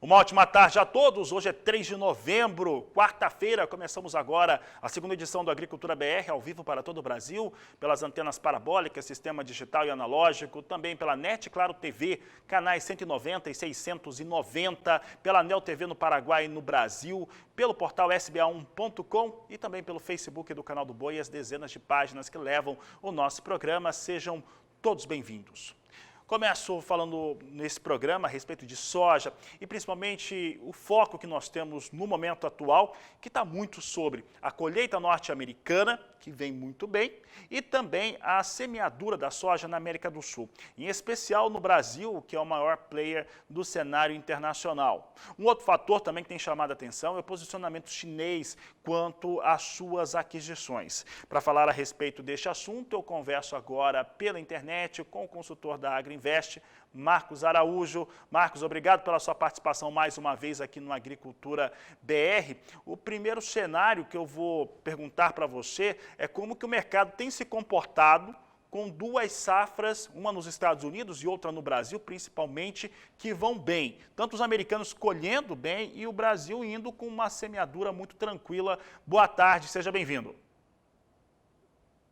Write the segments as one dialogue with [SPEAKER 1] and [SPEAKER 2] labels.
[SPEAKER 1] Uma ótima tarde a todos. Hoje é 3 de novembro, quarta-feira. Começamos agora a segunda edição do Agricultura BR, ao vivo para todo o Brasil, pelas antenas parabólicas, sistema digital e analógico, também pela NET Claro TV, canais 190 e 690, pela Neo TV no Paraguai e no Brasil, pelo portal sba1.com e também pelo Facebook do Canal do Boi e as dezenas de páginas que levam o nosso programa. Sejam todos bem-vindos. Começo falando nesse programa a respeito de soja e principalmente o foco que nós temos no momento atual, que está muito sobre a colheita norte-americana, que vem muito bem, e também a semeadura da soja na América do Sul, em especial no Brasil, que é o maior player do cenário internacional. Um outro fator também que tem chamado a atenção é o posicionamento chinês quanto às suas aquisições. Para falar a respeito deste assunto, eu converso agora pela internet com o consultor da Agriinvest, Marcos Araújo. Marcos, obrigado pela sua participação mais uma vez aqui no Agricultura BR. O primeiro cenário que eu vou perguntar para você é como que o mercado tem se comportado com duas safras, uma nos Estados Unidos e outra no Brasil, principalmente, que vão bem. Tanto os americanos colhendo bem e o Brasil indo com uma semeadura muito tranquila. Boa tarde, seja bem-vindo.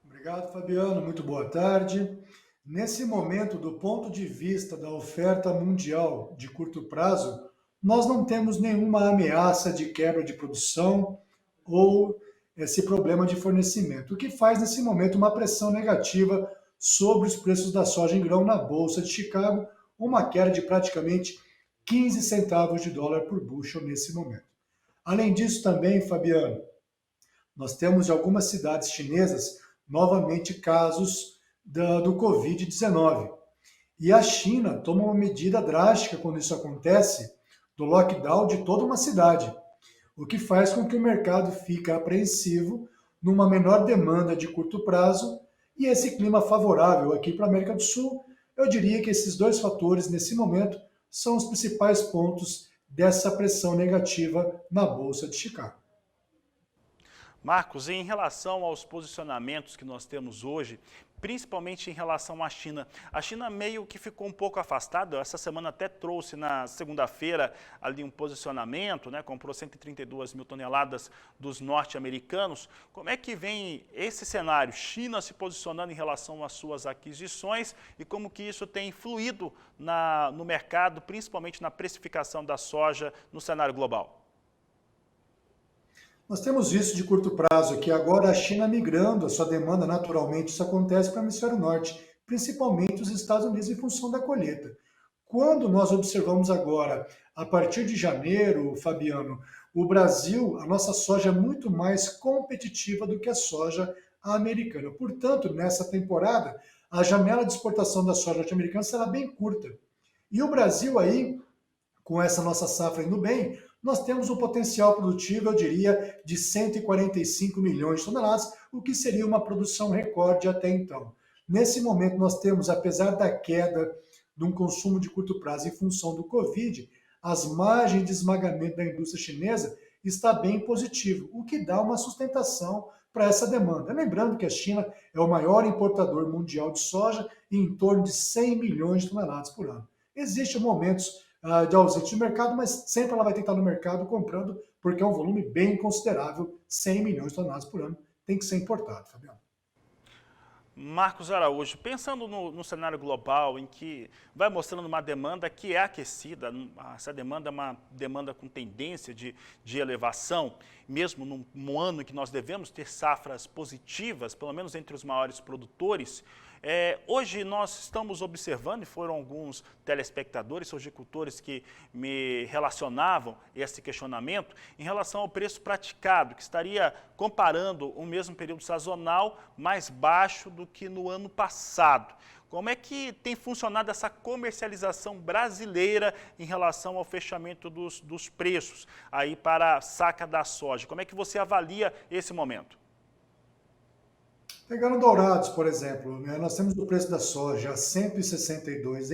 [SPEAKER 2] Obrigado, Fabiano. Muito boa tarde. Nesse momento, do ponto de vista da oferta mundial de curto prazo, nós não temos nenhuma ameaça de quebra de produção ou esse problema de fornecimento, o que faz nesse momento uma pressão negativa sobre os preços da soja em grão na Bolsa de Chicago, uma queda de praticamente 15 centavos de dólar por bushel nesse momento. Além disso também, Fabiano, nós temos em algumas cidades chinesas novamente casos do Covid-19. E a China toma uma medida drástica quando isso acontece, do lockdown de toda uma cidade, o que faz com que o mercado fique apreensivo numa menor demanda de curto prazo e esse clima favorável aqui para a América do Sul. Eu diria que esses dois fatores, nesse momento, são os principais pontos dessa pressão negativa na Bolsa de Chicago.
[SPEAKER 1] Marcos, em relação aos posicionamentos que nós temos hoje, principalmente em relação à China, a China meio que ficou um pouco afastada. Essa semana até trouxe na segunda-feira ali um posicionamento, né? Comprou 132 mil toneladas dos norte-americanos. Como é que vem esse cenário? China se posicionando em relação às suas aquisições e como que isso tem influído no mercado, principalmente na precificação da soja no cenário global?
[SPEAKER 2] Nós temos visto de curto prazo que agora a China migrando a sua demanda naturalmente, isso acontece para o hemisfério norte, principalmente os Estados Unidos em função da colheita. Quando nós observamos agora, a partir de janeiro, Fabiano, o Brasil, a nossa soja é muito mais competitiva do que a soja americana. Portanto, nessa temporada, a janela de exportação da soja norte-americana será bem curta. E o Brasil aí, com essa nossa safra indo bem, nós temos um potencial produtivo, eu diria, de 145 milhões de toneladas, o que seria uma produção recorde até então. Nesse momento, nós temos, apesar da queda de um consumo de curto prazo em função do Covid, as margens de esmagamento da indústria chinesa está bem positivo, o que dá uma sustentação para essa demanda. Lembrando que a China é o maior importador mundial de soja, em torno de 100 milhões de toneladas por ano. Existem momentos de ausência de mercado, mas sempre ela vai tentar no mercado comprando, porque é um volume bem considerável, 100 milhões de toneladas por ano, tem que ser importado, Fabiano.
[SPEAKER 1] Marcos Araújo, pensando no cenário global, em que vai mostrando uma demanda que é aquecida, essa demanda é uma demanda com tendência de elevação, mesmo num ano em que nós devemos ter safras positivas, pelo menos entre os maiores produtores. Hoje nós estamos observando, e foram alguns telespectadores, sojicultores que me relacionavam esse questionamento, em relação ao preço praticado, que estaria comparando o mesmo período sazonal mais baixo do que no ano passado. Como é que tem funcionado essa comercialização brasileira em relação ao fechamento dos preços aí para a saca da soja? Como é que você avalia esse momento?
[SPEAKER 2] Pegando Dourados, por exemplo, nós temos o preço da soja a R$ 162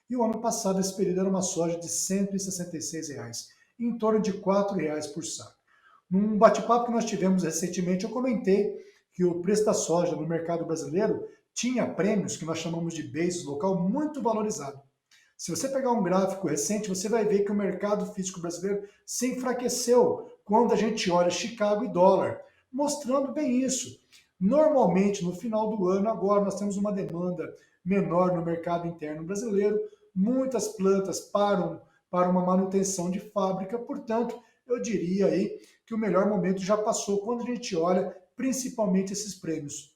[SPEAKER 2] e o ano passado esse período era uma soja de R$ 166, em torno de R$ 4 por saco. Num bate-papo que nós tivemos recentemente, eu comentei que o preço da soja no mercado brasileiro tinha prêmios que nós chamamos de basis local muito valorizado. Se você pegar um gráfico recente, você vai ver que o mercado físico brasileiro se enfraqueceu quando a gente olha Chicago e dólar, mostrando bem isso. Normalmente, no final do ano, agora nós temos uma demanda menor no mercado interno brasileiro, muitas plantas param para uma manutenção de fábrica, portanto, eu diria aí que o melhor momento já passou quando a gente olha principalmente esses prêmios.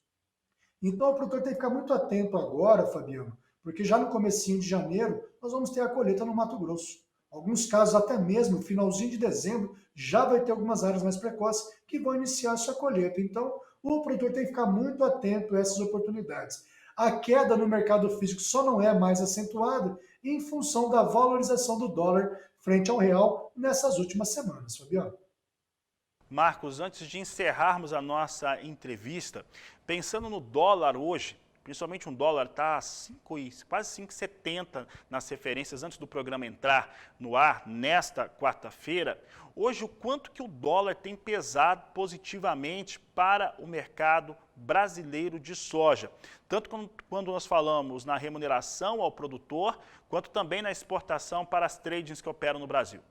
[SPEAKER 2] Então o produtor tem que ficar muito atento agora, Fabiano, porque já no comecinho de janeiro nós vamos ter a colheita no Mato Grosso. Alguns casos até mesmo no finalzinho de dezembro já vai ter algumas áreas mais precoces que vão iniciar a sua colheita. Então o produtor tem que ficar muito atento a essas oportunidades. A queda no mercado físico só não é mais acentuada em função da valorização do dólar frente ao real nessas últimas semanas, Fabiano.
[SPEAKER 1] Marcos, antes de encerrarmos a nossa entrevista, pensando no dólar hoje, principalmente um dólar está quase 5,70 nas referências antes do programa entrar no ar nesta quarta-feira. Hoje, o quanto que o dólar tem pesado positivamente para o mercado brasileiro de soja? Tanto quando nós falamos na remuneração ao produtor, quanto também na exportação para as tradings que operam no Brasil.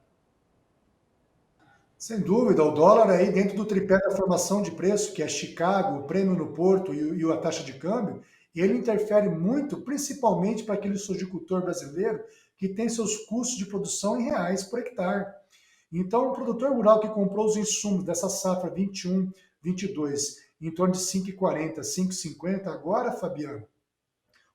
[SPEAKER 2] Sem dúvida, o dólar aí dentro do tripé da formação de preço, que é Chicago, o prêmio no Porto e a taxa de câmbio, ele interfere muito, principalmente para aquele sojicultor brasileiro que tem seus custos de produção em reais por hectare. Então, o produtor rural que comprou os insumos dessa safra 21, 22, em torno de 5,40, 5,50, agora, Fabiano,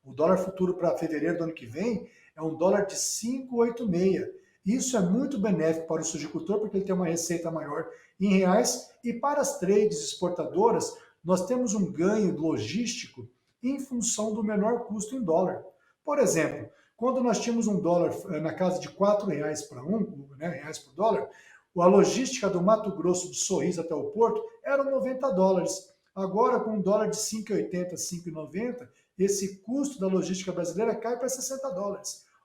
[SPEAKER 2] o dólar futuro para fevereiro do ano que vem é um dólar de 5,86. Isso é muito benéfico para o sojicultor, porque ele tem uma receita maior em reais, e para as trades exportadoras, nós temos um ganho logístico em função do menor custo em dólar. Por exemplo, quando nós tínhamos um dólar na casa de R$ 4 para reais por dólar, a logística do Mato Grosso de Sorriso até o Porto eram US$ 90. Agora, com um dólar de 5,80, 5,90, esse custo da logística brasileira cai para US$ 60.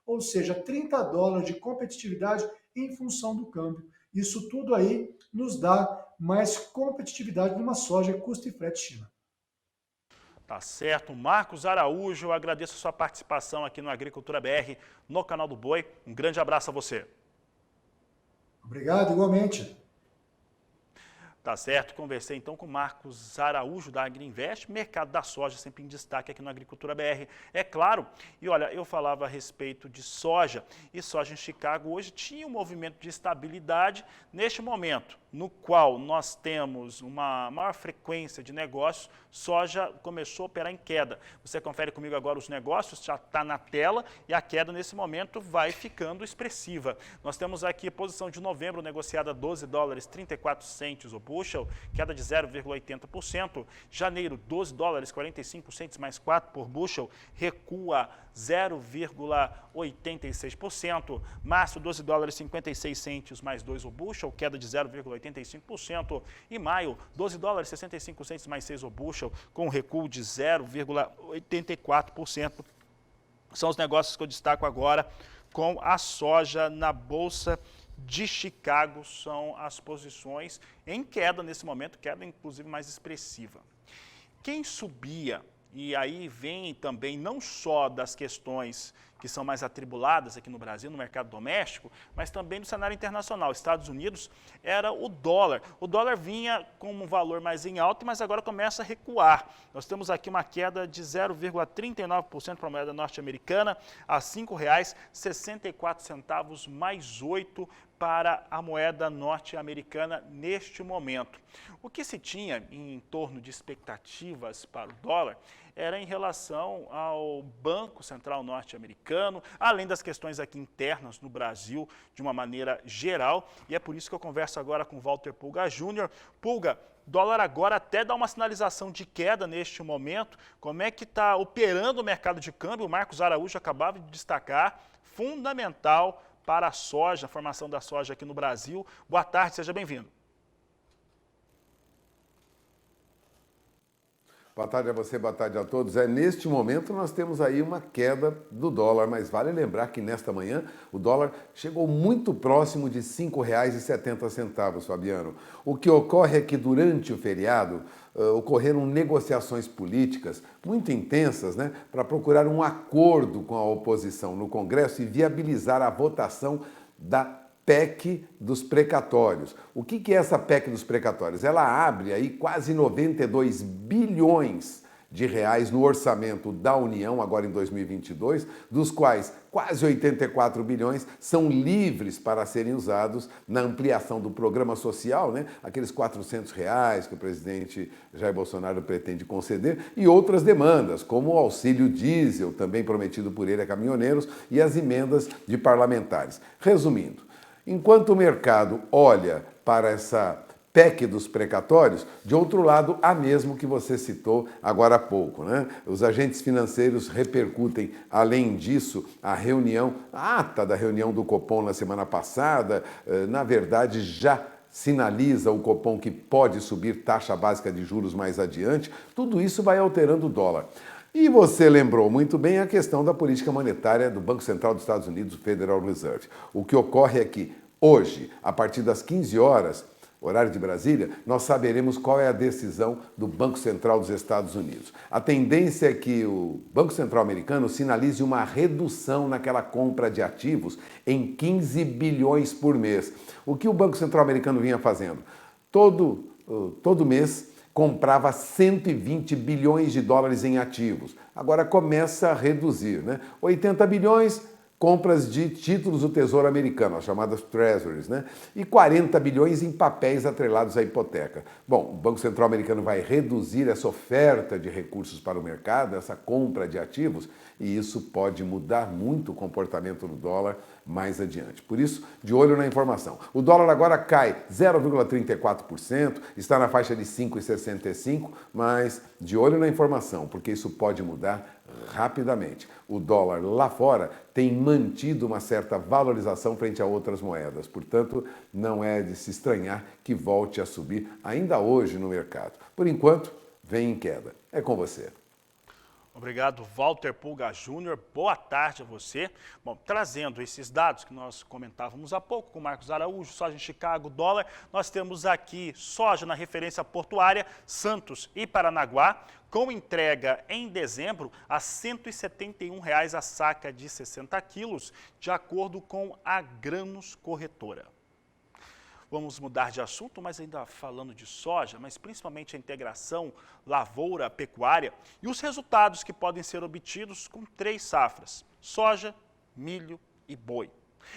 [SPEAKER 2] Ou seja, US$ 30 de competitividade em função do câmbio. Isso tudo aí nos dá mais competitividade numa soja custo e frete China.
[SPEAKER 1] Tá certo. Marcos Araújo, eu agradeço a sua participação aqui no Agricultura BR, no canal do Boi. Um grande abraço a você.
[SPEAKER 2] Obrigado, igualmente.
[SPEAKER 1] Tá certo, conversei então com Marcos Araújo da Agriinvest, mercado da soja sempre em destaque aqui no Agricultura BR. É claro, e olha, eu falava a respeito de soja, e soja em Chicago hoje tinha um movimento de estabilidade neste momento, no qual nós temos uma maior frequência de negócios, soja começou a operar em queda. Você confere comigo agora os negócios, já está na tela, e a queda nesse momento vai ficando expressiva. Nós temos aqui a posição de novembro negociada a $12,34 o bushel, queda de 0,80%. Janeiro, $12,45 mais 4 por bushel, recua 0,86%. Março, $12,56 mais 2 o bushel, queda de 0,85%. E maio, $12,65 mais 6 o bushel, com recuo de 0,84%. São os negócios que eu destaco agora com a soja na Bolsa de Chicago, são as posições em queda nesse momento, queda inclusive mais expressiva. Quem subia, e aí vem também não só das questões que são mais atribuladas aqui no Brasil, no mercado doméstico, mas também no cenário internacional. Estados Unidos era o dólar. O dólar vinha com um valor mais em alta, mas agora começa a recuar. Nós temos aqui uma queda de 0,39% para a moeda norte-americana, a R$ 5,64 mais 8 para a moeda norte-americana neste momento. O que se tinha em torno de expectativas para o dólar era em relação ao Banco Central norte-americano, além das questões aqui internas no Brasil, de uma maneira geral, e é por isso que eu converso agora com Walter Pulga Júnior. Pulga, dólar agora até dá uma sinalização de queda neste momento. Como é que está operando o mercado de câmbio? O Marcos Araújo acabava de destacar, fundamental para a soja, a formação da soja aqui no Brasil. Boa tarde, seja bem-vindo.
[SPEAKER 3] Boa tarde a você, boa tarde a todos. Neste momento nós temos aí uma queda do dólar, mas vale lembrar que nesta manhã o dólar chegou muito próximo de R$ 5,70, Fabiano. O que ocorre é que durante o feriado ocorreram negociações políticas muito intensas, né, para procurar um acordo com a oposição no Congresso e viabilizar a votação da PEC dos precatórios. O que é essa PEC dos precatórios? Ela abre aí quase 92 bilhões de reais no orçamento da União, agora em 2022, dos quais quase 84 bilhões são livres para serem usados na ampliação do programa social, né? Aqueles R$ 400 que o presidente Jair Bolsonaro pretende conceder, e outras demandas, como o auxílio diesel, também prometido por ele a caminhoneiros, e as emendas de parlamentares. Resumindo, enquanto o mercado olha para essa PEC dos precatórios, de outro lado, há mesmo que você citou agora há pouco, né? Os agentes financeiros repercutem, além disso, a ata da reunião do Copom na semana passada, na verdade, já sinaliza o Copom que pode subir taxa básica de juros mais adiante. Tudo isso vai alterando o dólar. E você lembrou muito bem a questão da política monetária do Banco Central dos Estados Unidos, o Federal Reserve. O que ocorre é que hoje, a partir das 15 horas, horário de Brasília, nós saberemos qual é a decisão do Banco Central dos Estados Unidos. A tendência é que o Banco Central americano sinalize uma redução naquela compra de ativos em 15 bilhões por mês. O que o Banco Central americano vinha fazendo? Todo mês comprava 120 bilhões de dólares em ativos. Agora começa a reduzir, né? 80 bilhões, compras de títulos do Tesouro Americano, as chamadas Treasuries, né? E 40 bilhões em papéis atrelados à hipoteca. Bom, o Banco Central americano vai reduzir essa oferta de recursos para o mercado, essa compra de ativos, e isso pode mudar muito o comportamento do dólar mais adiante. Por isso, de olho na informação. O dólar agora cai 0,34%, está na faixa de 5,65, mas de olho na informação, porque isso pode mudar rapidamente. O dólar lá fora tem mantido uma certa valorização frente a outras moedas, portanto, não é de se estranhar que volte a subir ainda hoje no mercado. Por enquanto, vem em queda. É com você.
[SPEAKER 1] Obrigado, Walter Pulga Júnior. Boa tarde a você. Bom, trazendo esses dados que nós comentávamos há pouco com o Marcos Araújo, soja em Chicago, dólar, nós temos aqui soja na referência portuária, Santos e Paranaguá, com entrega em dezembro a R$ 171 a saca de 60 quilos, de acordo com a Grãos Corretora. Vamos mudar de assunto, mas ainda falando de soja, mas principalmente a integração lavoura-pecuária e os resultados que podem ser obtidos com 3 safras, soja, milho e boi.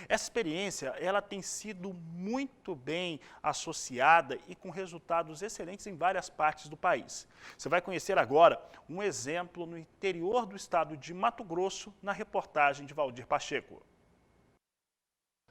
[SPEAKER 1] Essa experiência ela tem sido muito bem associada e com resultados excelentes em várias partes do país. Você vai conhecer agora um exemplo no interior do estado de Mato Grosso, na reportagem de Valdir Pacheco.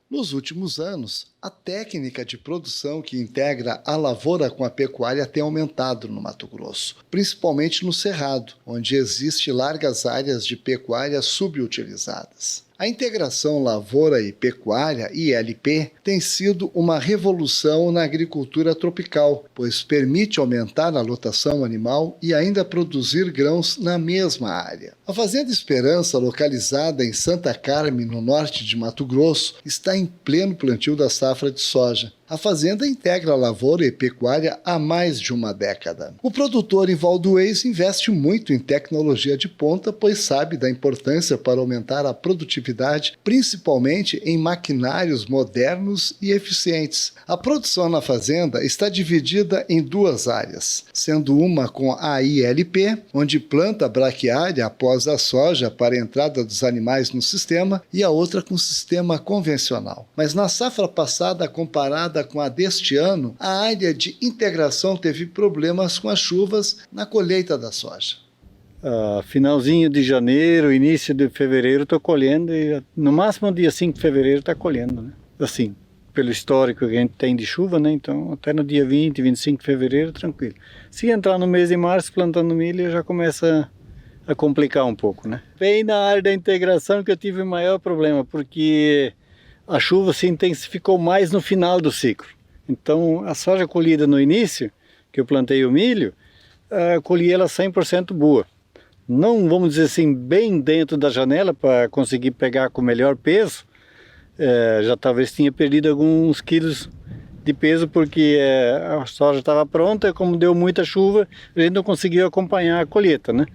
[SPEAKER 4] Nos últimos anos, a técnica de produção que integra a lavoura com a pecuária tem aumentado no Mato Grosso, principalmente no Cerrado, onde existem largas áreas de pecuária subutilizadas. A integração lavoura e pecuária, ILP, tem sido uma revolução na agricultura tropical, pois permite aumentar a lotação animal e ainda produzir grãos na mesma área. A Fazenda Esperança, localizada em Santa Carme, no norte de Mato Grosso, está em pleno plantio da safra de soja. A fazenda integra a lavoura e pecuária há mais de uma década. O produtor em Valdoês investe muito em tecnologia de ponta, pois sabe da importância para aumentar a produtividade, principalmente em maquinários modernos e eficientes. A produção na fazenda está dividida em 2 áreas, sendo uma com a ILP, onde planta braquiária após a soja para a entrada dos animais no sistema, e a outra com sistema convencional. Mas na safra passada, comparada com a deste ano, a área de integração teve problemas com as chuvas na colheita da soja.
[SPEAKER 5] Finalzinho de janeiro, início de fevereiro estou colhendo e no máximo dia 5 de fevereiro está colhendo, né? Assim, pelo histórico que a gente tem de chuva, né? Então até no dia 20, 25 de fevereiro tranquilo. Se entrar no mês de março plantando milho já começa a complicar um pouco, né? Bem na área da integração que eu tive o maior problema, porque a chuva se intensificou mais no final do ciclo. Então, a soja colhida no início, que eu plantei o milho, colhi ela 100% boa. Não, vamos dizer assim, bem dentro da janela para conseguir pegar com o melhor peso. Já talvez tinha perdido alguns quilos de peso porque a soja estava pronta, como deu muita chuva, a gente não conseguiu acompanhar a colheita, né?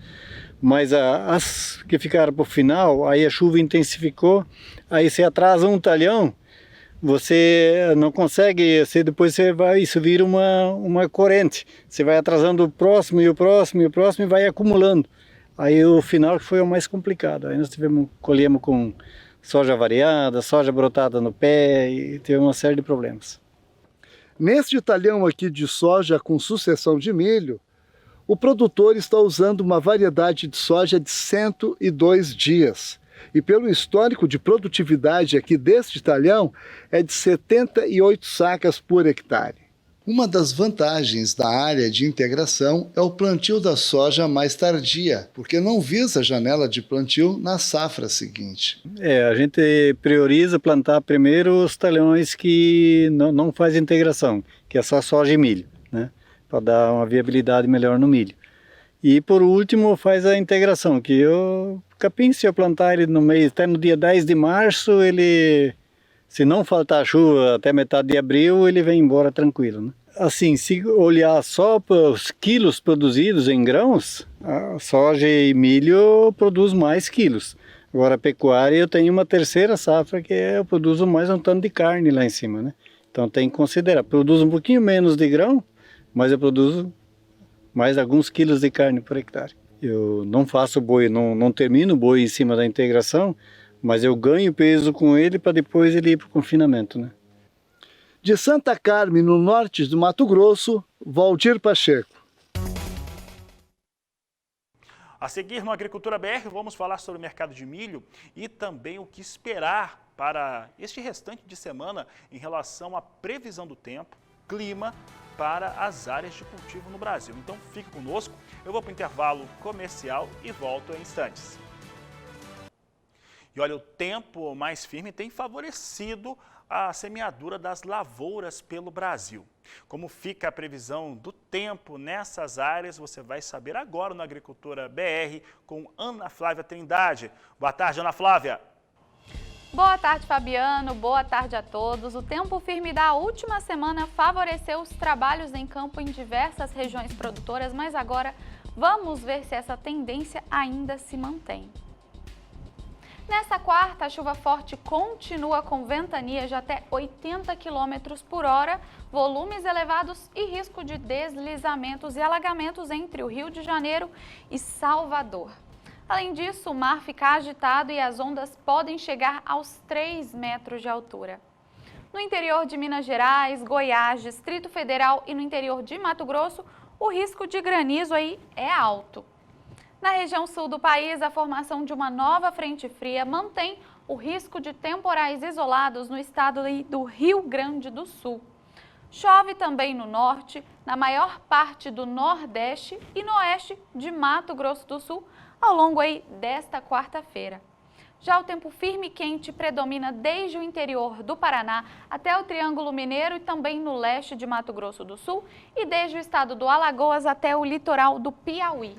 [SPEAKER 5] Mas as que ficaram para o final, aí a chuva intensificou, aí você atrasa um talhão, você não consegue, isso vira uma corrente, você vai atrasando o próximo e o próximo e o próximo e vai acumulando. Aí o final foi o mais complicado, aí nós colhemos com soja variada, soja brotada no pé e teve uma série de problemas.
[SPEAKER 4] Neste talhão aqui de soja com sucessão de milho, o produtor está usando uma variedade de soja de 102 dias. E pelo histórico de produtividade aqui deste talhão, é de 78 sacas por hectare. Uma das vantagens da área de integração é o plantio da soja mais tardia, porque não visa a janela de plantio na safra seguinte.
[SPEAKER 5] A gente prioriza plantar primeiro os talhões que não faz integração, que é só soja e milho, né? Para dar uma viabilidade melhor no milho. E por último faz a integração, que o capim, se eu plantar ele no mês, até no dia 10 de março, se não faltar chuva até metade de abril, ele vem embora tranquilo, né? Assim, se olhar só para os quilos produzidos em grãos, a soja e milho produz mais quilos. Agora a pecuária eu tenho uma terceira safra que eu produzo mais um tanto de carne lá em cima, né? Então tem que considerar, produzo um pouquinho menos de grão, mas eu produzo mais alguns quilos de carne por hectare. Eu não faço boi, não termino o boi em cima da integração, mas eu ganho peso com ele para depois ele ir para o confinamento, né?
[SPEAKER 4] De Santa Carmen, no norte do Mato Grosso, Valdir Pacheco.
[SPEAKER 1] A seguir no Agricultura BR, vamos falar sobre o mercado de milho e também o que esperar para este restante de semana em relação à previsão do tempo, clima, para as áreas de cultivo no Brasil. Então fique conosco, eu vou para o intervalo comercial e volto em instantes. E olha, o tempo mais firme tem favorecido a semeadura das lavouras pelo Brasil. Como fica a previsão do tempo nessas áreas, você vai saber agora no Agricultura BR com Ana Flávia Trindade. Boa tarde, Ana Flávia.
[SPEAKER 6] Boa tarde, Fabiano. Boa tarde a todos. O tempo firme da última semana favoreceu os trabalhos em campo em diversas regiões produtoras, mas agora vamos ver se essa tendência ainda se mantém. Nesta quarta, a chuva forte continua com ventania de até 80 km por hora, volumes elevados e risco de deslizamentos e alagamentos entre o Rio de Janeiro e Salvador. Além disso, o mar fica agitado e as ondas podem chegar aos 3 metros de altura. No interior de Minas Gerais, Goiás, Distrito Federal e no interior de Mato Grosso, o risco de granizo aí é alto. Na região sul do país, a formação de uma nova frente fria mantém o risco de temporais isolados no estado do Rio Grande do Sul. Chove também no norte, na maior parte do nordeste e no oeste de Mato Grosso do Sul, ao longo aí desta quarta-feira. Já o tempo firme e quente predomina desde o interior do Paraná até o Triângulo Mineiro e também no leste de Mato Grosso do Sul e desde o estado do Alagoas até o litoral do Piauí.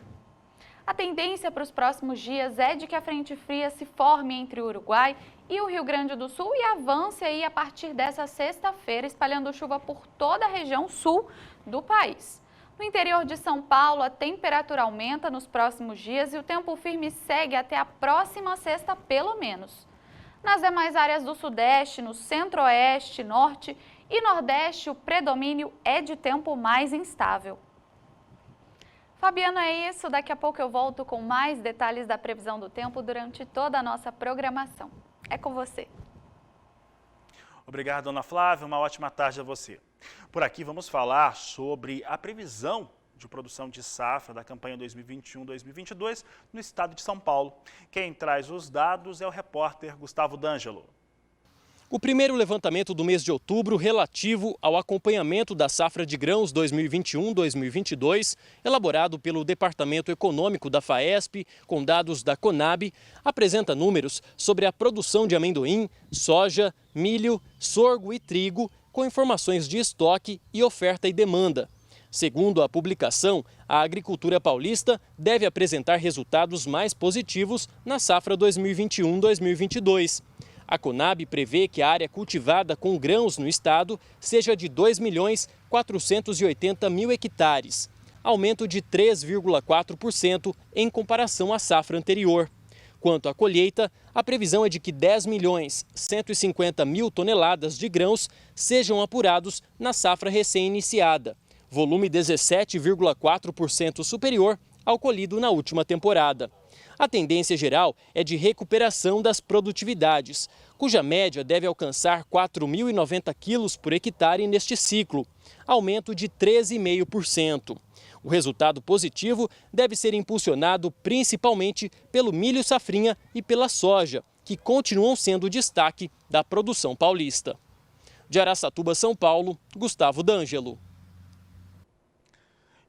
[SPEAKER 6] A tendência para os próximos dias é de que a frente fria se forme entre o Uruguai e o Rio Grande do Sul e avance aí a partir dessa sexta-feira, espalhando chuva por toda a região sul do país. No interior de São Paulo, a temperatura aumenta nos próximos dias e o tempo firme segue até a próxima sexta, pelo menos. Nas demais áreas do Sudeste, no Centro-Oeste, Norte e Nordeste, o predomínio é de tempo mais instável. Fabiano, é isso. Daqui a pouco eu volto com mais detalhes da previsão do tempo durante toda a nossa programação. É com você.
[SPEAKER 1] Obrigado, Ana Flávia. Uma ótima tarde a você. Por aqui vamos falar sobre a previsão de produção de safra da campanha 2021-2022 no estado de São Paulo. Quem traz os dados é o repórter Gustavo D'Angelo.
[SPEAKER 7] O primeiro levantamento do mês de outubro relativo ao acompanhamento da safra de grãos 2021-2022, elaborado pelo Departamento Econômico da FAESP, com dados da Conab, apresenta números sobre a produção de amendoim, soja, milho, sorgo e trigo, com informações de estoque e oferta e demanda. Segundo a publicação, a agricultura paulista deve apresentar resultados mais positivos na safra 2021-2022. A Conab prevê que a área cultivada com grãos no estado seja de 2.480.000 hectares, aumento de 3,4% em comparação à safra anterior. Quanto à colheita, a previsão é de que 10.150.000 toneladas de grãos sejam apurados na safra recém-iniciada, volume 17,4% superior ao colhido na última temporada. A tendência geral é de recuperação das produtividades, cuja média deve alcançar 4.090 quilos por hectare neste ciclo, aumento de 13,5%. O resultado positivo deve ser impulsionado principalmente pelo milho safrinha e pela soja, que continuam sendo o destaque da produção paulista. De Araçatuba, São Paulo, Gustavo D'Angelo.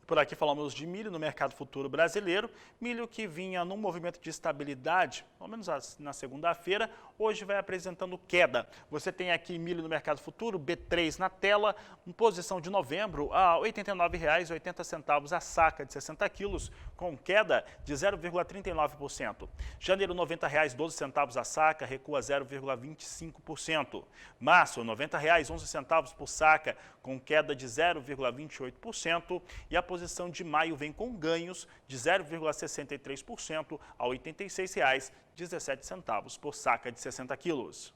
[SPEAKER 1] Por aqui falamos de milho no mercado futuro brasileiro, milho que vinha num movimento de estabilidade, pelo menos na segunda-feira, hoje vai apresentando queda. Você tem aqui milho no mercado futuro, B3 na tela, em posição de novembro a R$ 89,80 a saca de 60 quilos, com queda de 0,39%. Janeiro, R$ 90,12 a saca, recua 0,25%. Março, R$ 90,11 por saca, com queda de 0,28%. E a posição de maio vem com ganhos de 0,63% a R$ 86,17 por saca de 60 quilos.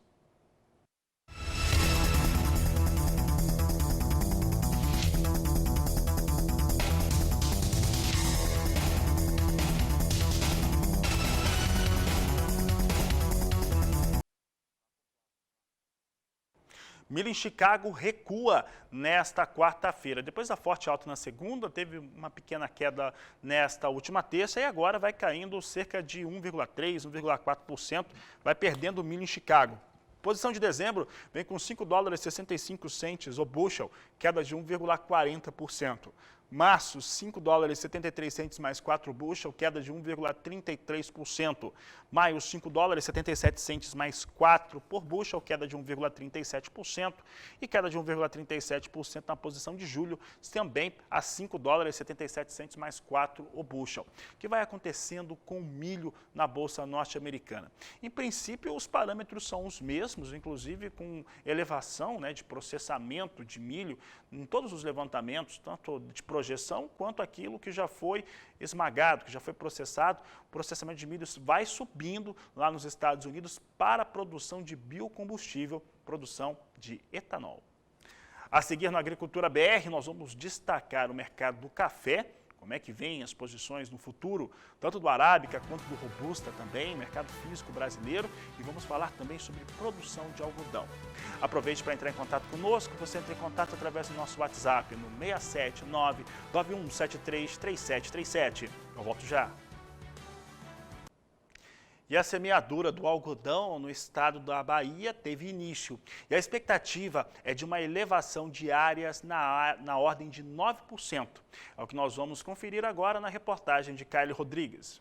[SPEAKER 1] Milho em Chicago recua nesta quarta-feira. Depois da forte alta na segunda, teve uma pequena queda nesta última terça e agora vai caindo cerca de 1,3%, 1,4%, vai perdendo o milho em Chicago. Posição de dezembro vem com $5,65 o bushel, queda de 1,40%. Março, $5,73 mais 4 bushel, queda de 1,33%. Maio, $5,77 mais 4 por bushel, queda de 1,37%. E queda de 1,37% na posição de julho, também a $5,77 mais 4 o bushel. O que vai acontecendo com o milho na Bolsa Norte-Americana? Em princípio, os parâmetros são os mesmos, inclusive com elevação, de processamento de milho em todos os levantamentos, tanto de projeção quanto aquilo que já foi esmagado, que já foi processado. O processamento de milho vai subindo lá nos Estados Unidos para a produção de biocombustível, produção de etanol. A seguir no Agricultura BR, nós vamos destacar o mercado do café, como é que vem as posições no futuro, tanto do Arábica quanto do Robusta também, mercado físico brasileiro, e vamos falar também sobre produção de algodão. Aproveite para entrar em contato conosco, você entra em contato através do nosso WhatsApp no 679-9173-3737. Eu volto já. E a semeadura do algodão no estado da Bahia teve início. E a expectativa é de uma elevação de áreas na ordem de 9%. É o que nós vamos conferir agora na reportagem de Kylie Rodrigues.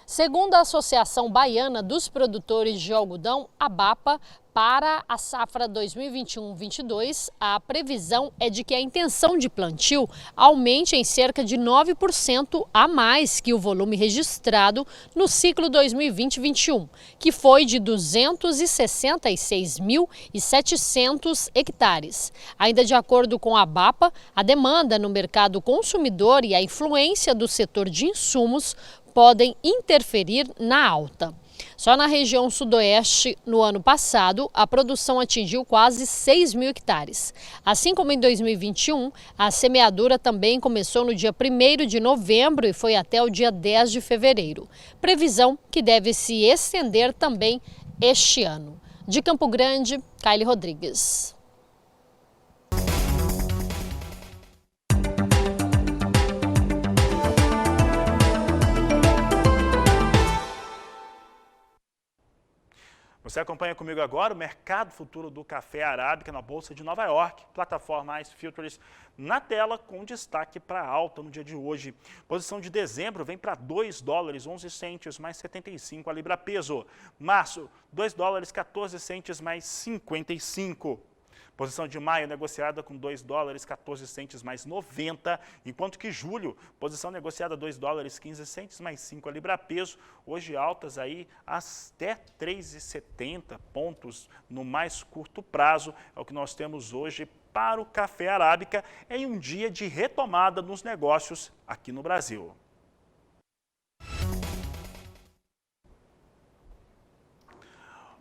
[SPEAKER 8] Segundo a Associação Baiana dos Produtores de Algodão, ABAPA, para a safra 2021-22, a previsão é de que a intenção de plantio aumente em cerca de 9% a mais que o volume registrado no ciclo 2020-21, que foi de 266.700 hectares. Ainda de acordo com a ABAPA, a demanda no mercado consumidor e a influência do setor de insumos podem interferir na alta. Só na região sudoeste, no ano passado, a produção atingiu quase 6.000 hectares. Assim como em 2021, a semeadura também começou no dia 1º de novembro e foi até o dia 10 de fevereiro. Previsão que deve se estender também este ano. De Campo Grande, Kylie Rodrigues.
[SPEAKER 1] Você acompanha comigo agora o mercado futuro do café arábica na Bolsa de Nova York, plataforma Ice Futures, na tela com destaque para alta no dia de hoje. Posição de dezembro vem para $2,11 mais 75 a libra peso. Março, $2,14 mais 55. Posição de maio negociada com $2,14 mais 90, enquanto que julho, posição negociada $2,15 mais 5 a libra-peso, hoje altas aí até 3,70 pontos no mais curto prazo, é o que nós temos hoje para o café arábica em um dia de retomada nos negócios aqui no Brasil.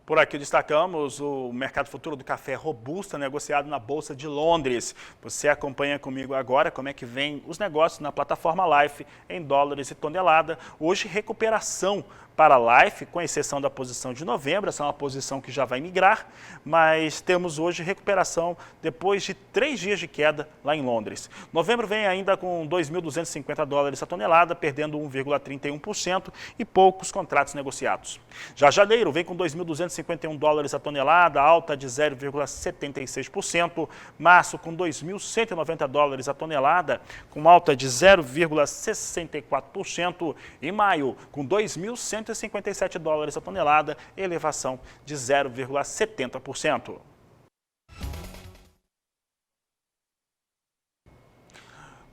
[SPEAKER 1] Por aqui destacamos o mercado futuro do café robusta negociado na Bolsa de Londres. Você acompanha comigo agora como é que vem os negócios na plataforma Life em dólares e tonelada. Hoje recuperação para a Life, com exceção da posição de novembro, essa é uma posição que já vai migrar, mas temos hoje recuperação depois de 3 dias de queda lá em Londres. Novembro vem ainda com $2.250 a tonelada, perdendo 1,31% e poucos contratos negociados. Já janeiro vem com $2.251 a tonelada, alta de 0,76%. Março com $2.190 a tonelada, com alta de 0,64%. E maio com $2.157 a tonelada, elevação de 0,70%.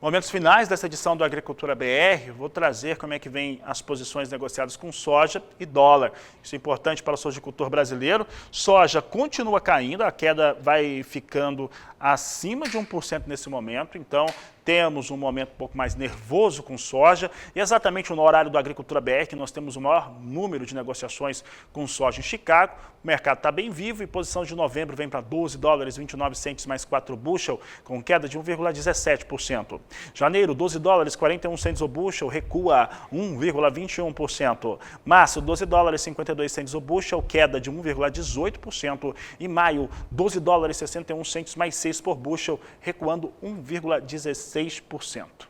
[SPEAKER 1] Momentos finais dessa edição do Agricultura BR, vou trazer como é que vem as posições negociadas com soja e dólar. Isso é importante para o sojicultor brasileiro. Soja continua caindo, a queda vai ficando acima de 1% nesse momento, então temos um momento um pouco mais nervoso com soja, e exatamente no horário do Agricultura BR, que nós temos o maior número de negociações com soja em Chicago, o mercado está bem vivo e posição de novembro vem para $12,29 mais 4 bushel, com queda de 1,17%. Janeiro, $12,41 o bushel, recua 1,21%. Março, $12,52 o bushel, queda de 1,18%. E maio, $12,61 mais 6 por bushel, recuando 1,16%.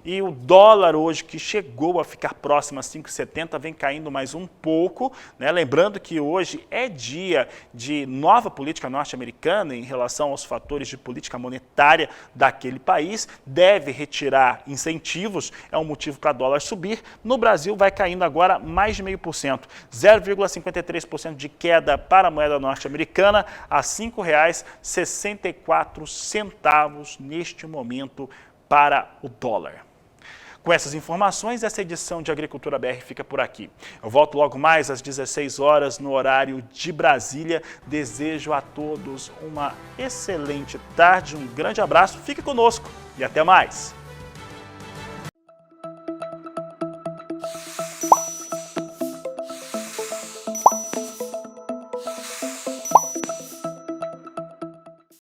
[SPEAKER 1] E o dólar hoje, que chegou a ficar próximo a 5,70, vem caindo mais um pouco, né? Lembrando que hoje é dia de nova política norte-americana em relação aos fatores de política monetária daquele país, deve retirar incentivos, é um motivo para o dólar subir. No Brasil vai caindo agora mais de 0,5%, 0,53% de queda para a moeda norte-americana a R$ 5,64 neste momento para o dólar. Com essas informações, essa edição de Agricultura BR fica por aqui. Eu volto logo mais às 16 horas no horário de Brasília. Desejo a todos uma excelente tarde, um grande abraço, fique conosco e até mais!